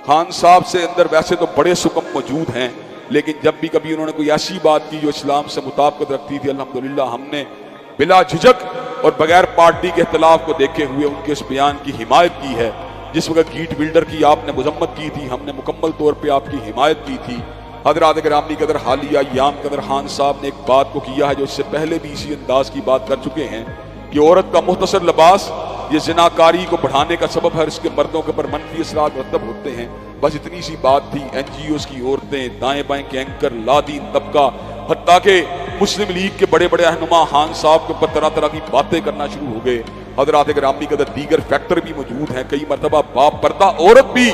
خان صاحب سے اندر ویسے تو بڑے سکم موجود ہیں، لیکن جب بھی کبھی انہوں نے کوئی ایسی بات کی جو اسلام سے مطابقت رکھتی تھی، الحمدللہ ہم نے بلا جھجک اور بغیر پارٹی کے اختلاف کو دیکھے ہوئے ان کے اس بیان کی حمایت کی ہے۔ جس وقت گیٹ بلڈر کی آپ نے مذمت کی تھی، ہم نے مکمل طور پہ آپ کی حمایت کی تھی۔ حضرات گرامی قدر حالیہ ایام قدر خان صاحب نے ایک بات کو کیا ہے جو اس سے پہلے بھی اسی انداز کی بات کر چکے ہیں کہ عورت کا مختصر لباس یہ زناکاری کو بڑھانے کا سبب ہے، اس کے مردوں کے پر منفی اثرات مرتب ہوتے ہیں۔ بس اتنی سی بات تھی۔ این جی اوز کی عورتیں، دائیں بائیں کے اینکر، لادین طبقہ، حتیٰ کہ مسلم لیگ کے بڑے بڑے رہنما خان صاحب کے اوپر طرح طرح کی باتیں کرنا شروع ہو گئے۔ حضرات گرامی قدر دیگر فیکٹر بھی موجود ہیں۔ کئی مرتبہ باپ پردہ عورت بھی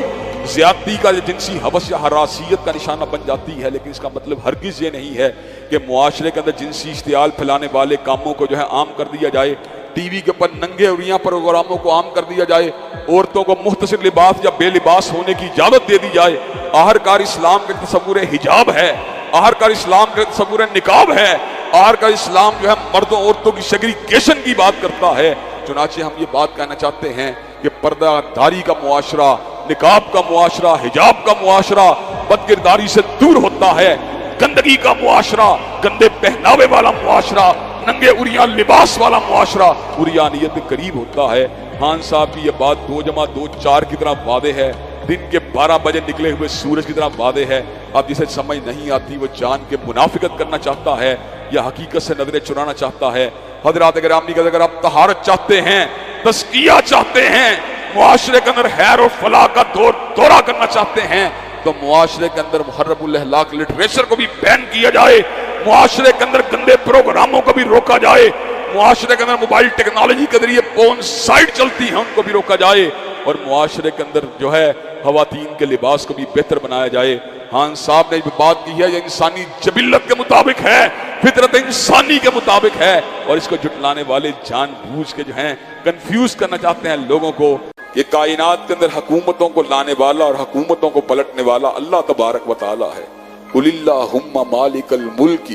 زیادتی کا جنسی حوث یا حراسیت کا نشانہ بن جاتی ہے، لیکن اس کا مطلب ہرگز یہ نہیں ہے کہ معاشرے کے اندر جنسی اشتعال پھیلانے والے کاموں کو جو ہے عام کر دیا جائے، ٹی وی کے اوپر ننگے اوریاں پروگراموں کو عام کر دیا جائے، عورتوں کو مختصر لباس یا بے لباس ہونے کی اجازت دے دی جائے۔ آخرکار اسلام کا تصور حجاب ہے، آخرکار اسلام کا تصور نقاب ہے، آخرکار اسلام جو ہے مردوں عورتوں کی سیگریگیشن کی بات کرتا ہے۔ چنانچہ ہم یہ بات کہنا چاہتے ہیں کہ پردہ داری کا معاشرہ، نقاب کا معاشرہ، حجاب کا معاشرہ بد کرداری سے دور ہوتا ہے۔ گندگی کا معاشرہ، گندے پہناوے والا معاشرہ، ننگے عریاں لباس والا معاشرہ عریانیت کے قریب ہوتا ہے۔ خان صاحب کی یہ بات 2+2=4 کی طرح واضح ہے، دن کے 12 بجے نکلے ہوئے سورج کی طرح واضح ہے۔ اب جسے سمجھ نہیں آتی وہ جان کے منافقت کرنا چاہتا ہے یا حقیقت سے نظریں چرانا چاہتا ہے۔ حضرات گرامی اگر آپ طہارت چاہتے ہیں، تزکیہ چاہتے ہیں، معاشرے کے اندر خیر و فلاح کا دورہ کرنا چاہتے ہیں، تو معاشرے کے اندر محرم الاخلاق لٹریچر کو بھی بین کیا جائے، معاشرے کے اندر گندے پروگراموں کو بھی روکا جائے، معاشرے کے اندر موبائل ٹیکنالوجی کے ذریعے پون سائٹ چلتی ہیں ان کو بھی روکا جائے، اور معاشرے کے اندر جو ہے خواتین کے لباس کو بھی بہتر بنایا جائے۔ خان صاحب نے جو بات کی ہے یہ انسانی جبلت کے مطابق ہے، فطرت انسانی کے مطابق ہے، اور اس کو جھٹلانے والے جان بوجھ کے جو ہیں کنفیوز کرنا چاہتے ہیں لوگوں کو۔ یہ کائنات کے اندر حکومتوں کو لانے والا اور حکومتوں کو پلٹنے والا اللہ تبارک و تعالی ہے۔ قل اللہم مالک الملک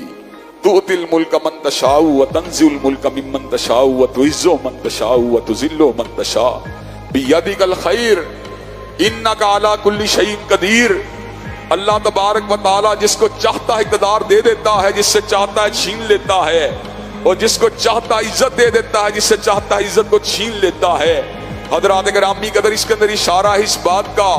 تؤتی الملک من تشاء وتنزع الملک ممن تشاء وتعز من تشاء وتذل من تشاء بیدک الخیر انک علی کل شیء قدیر۔ اللہ تبارک و تعالی جس کو چاہتا ہے اقتدار دے دیتا ہے، جس سے چاہتا ہے چھین لیتا ہے، اور جس کو چاہتا ہے عزت دے دیتا ہے، جس سے چاہتا ہے عزت کو چھین لیتا ہے۔ حضرات گرامی قدر اس کے اندر اشارہ ہے اس بات کا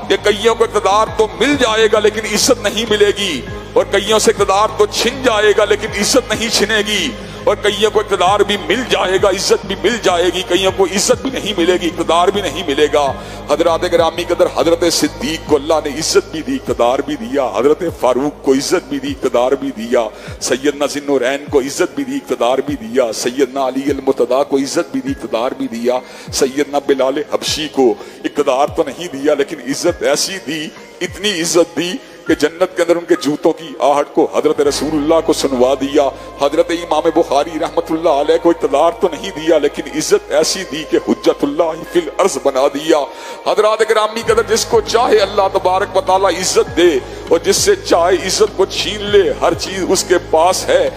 کہ کئیوں کو اقتدار تو مل جائے گا لیکن عزت نہیں ملے گی، اور کئیوں سے اقتدار تو چھن جائے گا لیکن عزت نہیں چھنے گی، اور کئیوں کو اقتدار بھی مل جائے گا، عزت بھی مل جائے گی، کئیوں کو عزت بھی نہیں ملے گی، اقتدار بھی نہیں ملے گا۔ حضرات گرامی قدر حضرت صدیق کو اللہ نے عزت بھی دی، اقتدار بھی دیا، حضرت فاروق کو عزت بھی دی، اقتدار بھی دیا، سیدنا ذی النورین کو عزت بھی دی، اقتدار بھی دیا، سیدنا علی المرتضیٰ کو عزت بھی دی، اقتدار بھی دیا، سیدنا بلال حبشی کو اقتدار تو نہیں دیا لیکن عزت ایسی دی، اتنی عزت دی کہ جنت کے اندر ان کے جوتوں کی آہٹ کو حضرت رسول اللہ کو سنوا دیا۔ حضرت امام بخاری رحمت اللہ علیہ کو اقتدار تو نہیں دیا لیکن عزت ایسی دی کہ حجت اللہ فی الارض بنا دیا۔ حضرات گرامی قدر جس کو چاہے اللہ تبارک و تعالی عزت دے، اور جس سے چاہے عزت کو چھین لے، ہر چیز اس کے پاس ہے۔